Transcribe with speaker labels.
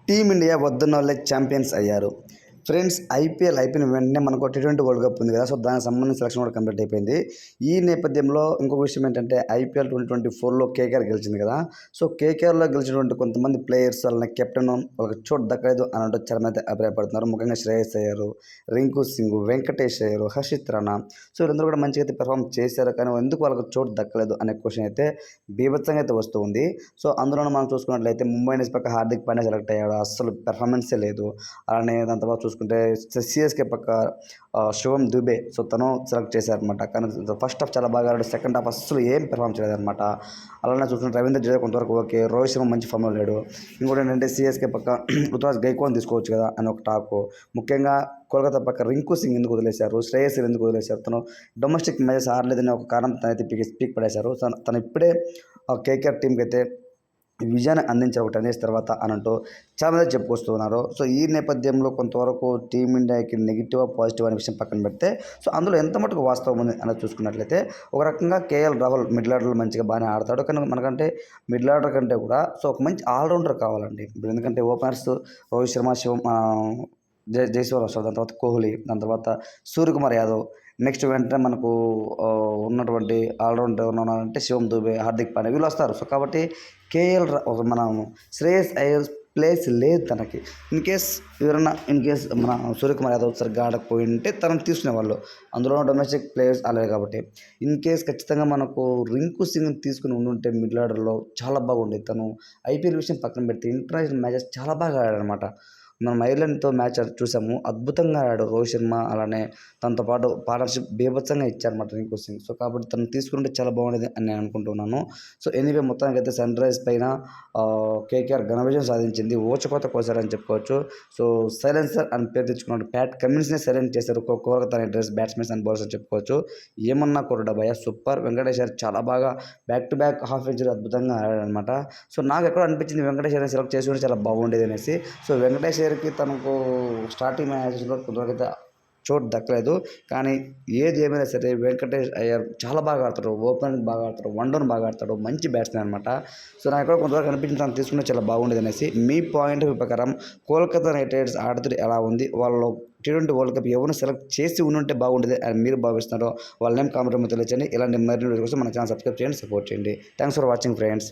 Speaker 1: Team India వద్దున్నోళ్ళే champions అయ్యారు. Friends, IPL అయిపోయిన వెంటనే మనకు T20 వరల్డ్ కప్ ఉంది కదా. సో దానికి సంబంధించిన సెలక్షన్ కూడా కంప్లీట్ అయిపోయింది. ఈ నేపథ్యంలో ఇంకొక విషయం ఏంటంటే ఐపీఎల్ 2024లో కేకేఆర్ గెలిచింది కదా. సో కేకేఆర్లో గెలిచినటువంటి కొంతమంది ప్లేయర్స్ వాళ్ళని కెప్టెన్ వాళ్ళకి చోటు దక్కలేదు అని చాలా మంది అభిప్రాయపడుతున్నారు. ముఖ్యంగా శ్రేయస్ అయ్యారు, రింకు సింగ్, వెంకటేష్ అయ్యారు, హర్షిత్ రాణా. సో వీళ్ళందరూ కూడా మంచిగా అయితే పెర్ఫామ్ చేశారు. కానీ ఎందుకు వాళ్ళకి చోటు దక్కలేదు అనే క్వశ్చన్ అయితే బీభత్సంగా అయితే వస్తూ ఉంది. సో అందులో మనం చూసుకున్నట్లయితే ముంబై ఇండియన్స్ పక్క హార్దిక్ పాండ్యా సెలెక్ట్ అయ్యాడు. అస్సలు పెర్ఫార్మెన్సే లేదు. అలానే దాని తర్వాత చూసుకుంటే సిఎస్కే పక్క శివం దుబే, సో తను సెలెక్ట్ చేశారనమాట. కానీ ఫస్ట్ హాఫ్ చాలా బాగా ఆడాడు, సెకండ్ హాఫ్ అస్సలు ఏం పెర్ఫామ్ చేయలేదన్నమాట. అలానే చూసుకుంటే రవీంద్ర జడేజా కొంతవరకు ఓకే, రోహిత్ శర్మ మంచి ఫామ్లో లేడు. ఇంకోటి ఏంటంటే సిఎస్కే పక్క రుతురాజ్ గైక్వాడ్ని తీసుకోవచ్చు కదా అని ఒక టాక్. ముఖ్యంగా కోల్కతా పక్క రింకు సింగ్ ఎందుకు వదిలేశారు, శ్రేయస్ ఎందుకు వదిలేశారు, తను డొమెస్టిక్ మ్యాచెస్ ఆడలేదని ఒక కారణం తనైతే పీక్ పడేశారు. తను ఇప్పుడే కేకేఆర్ టీంకి అయితే విజయాన్ని అందించారు ఒక 10 years తర్వాత అని అంటూ చాలామంది చెప్పుకొస్తున్నారు. సో ఈ నేపథ్యంలో కొంతవరకు టీమిండియాకి నెగిటివ్ పాజిటివ్ అనే విషయం పక్కన పెడితే, సో అందులో ఎంత మటుకు వాస్తవం ఉంది అనేది చూసుకున్నట్లయితే ఒక రకంగా కేఎల్ రాహుల్ మిడిల్ ఆర్డర్లో మంచిగా బాగానే ఆడతాడు. కానీ మనకంటే మిడిల్ ఆర్డర్ కంటే కూడా సో ఒక మంచి ఆల్రౌండర్ కావాలండి. ఇప్పుడు ఎందుకంటే ఓపెనర్స్ రోహిత్ శర్మ, శివం, జైస్వాల్ వస్తారు, దాని తర్వాత కోహ్లీ, దాని తర్వాత సూర్యకుమార్ యాదవ్, నెక్స్ట్ వెంటనే మనకు ఉన్నటువంటి ఆల్రౌండర్ ఎవరు ఉన్నారంటే శివం దుబే, హార్దిక్ పాండ్యా వీళ్ళు వస్తారు. సో కాబట్టి కేఎల్ మనం శ్రేయస్ అయ్యర్ ప్లేస్ లేదు తనకి. ఇన్ కేస్ మన సూర్యకుమార్ యాదవ్ సరిగ్గా ఆడకపోయి ఉంటే తనని తీసుకునేవాళ్ళు. అందులో డొమెస్టిక్ ప్లేయర్స్ ఆడలేదు కాబట్టి. ఇన్ కేస్ ఖచ్చితంగా మనకు రింకు సింగ్ తీసుకుని ఉండుంటే మిడిల్ ఆర్డర్లో చాలా బాగుండేది. తను ఐపీఎల్ విషయం పక్కన పెడితే ఇంటర్నేషనల్ మ్యాచెస్ చాలా బాగా ఆడాడనమాట. మనం ఐర్లాండ్తో మ్యాచ్ చూసాము, అద్భుతంగా ఆడాడు రోహిత్ శర్మ. అలానే తనతో పాటు పార్ట్నర్షిప్ బీభత్సంగా ఇచ్చారన్నమాట రింకు సింగ్. సో కాబట్టి తను తీసుకుంటే చాలా బాగుండేది అని నేను అనుకుంటున్నాను. సో ఎనీవే మొత్తానికి అయితే సన్ రైజ్ పైన కేకేఆర్ ఘన విజయం సాధించింది. ఓచకోత కోసారని చెప్పుకోవచ్చు. సో సైలెన్సర్ అని పేరు తెచ్చుకున్నాడు ప్యాట్ కమిన్స్నే సైలెంట్ చేశారు Kolkata night riders batsmen and bowlers అని చెప్పుకోవచ్చు. ఏమన్నా కొరడా భయ సూపర్. వెంకటేశ్వర్ చాలా బాగా back to back half century అద్భుతంగా ఆడాడనమాట. సో నాకు ఎక్కడ అనిపించింది వెంకటేశ్వర్ సెలెక్ట్ చేసి ఉంటే చాలా బాగుండేది అనేసి. సో వెంకటేశ్వర్కి తనకు స్టార్టింగ్ మ్యాచెస్లో కొంతవరకు చోటు దక్కలేదు. కానీ ఏది ఏమైనా సరే వెంకటేష్ అయ్యర్ చాలా బాగా ఆడతాడు, ఓపెనింగ్ బాగా ఆడతాడు, వన్డౌన్ బాగా ఆడతాడు, మంచి బ్యాట్స్మెన్ అనమాట. సో నాకు ఎక్కడ కొంతవరకు అనిపించింది తను తీసుకుంటే చాలా బాగుండేది అనేసి. మీ పాయింట్ ప్రకారం కోల్కతా నైట్ రైడర్స్ ఆడుతూ ఎలా ఉంది, వాళ్ళు T20 వరల్డ్ కప్ ఎవరిని సెలెక్ట్ చేసి ఉంటే బాగుండేది అని మీరు భావిస్తున్నారో వాళ్ళ నేమ్ కామెంట్ తెలియచండి. ఇలాంటి మరిన్ని వీడియోస్ కోసం మన ఛానల్ సబ్స్క్రైబ్ చేయండి, సపోర్ట్ చేయండి. Thanks for watching friends.